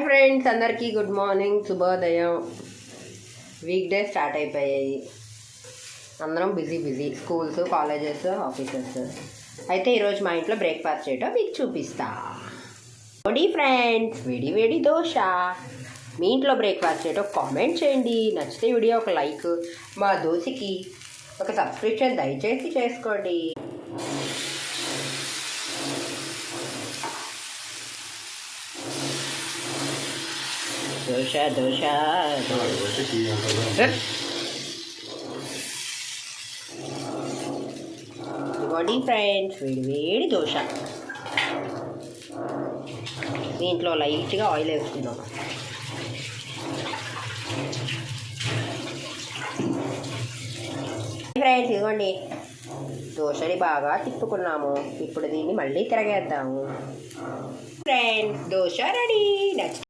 Friends అందరికీ good morning, శుభోదయం. Week day start అయిపోయాయి. అందరం బిజీ స్కూల్స్, కాలేజెస్, ఆఫీసెస్. అయితే ఈరోజు మా ఇంట్లో బ్రేక్ఫాస్ట్ చేయటం మీకు చూపిస్తా. ఫ్రెండ్స్, వేడి దోశ. మీ ఇంట్లో బ్రేక్ఫాస్ట్ చేయటం కామెంట్ చేయండి. నచ్చితే వీడియో ఒక లైక్, మా దోశకి ఒక సబ్స్క్రిప్షన్ దయచేసి చేసుకోండి. దోశ ఇవ్వండి ఫ్రెండ్స్, వేడి దోశ. దీంట్లో లైట్గా ఆయిల్ వేసుకుందాం. ఫ్రెండ్స్ ఇవ్వండి, దోశని బాగా తిప్పుకున్నాము. ఇప్పుడు దీన్ని మళ్ళీ తిరగేద్దాము. Friends, dosa ready. నెక్స్ట్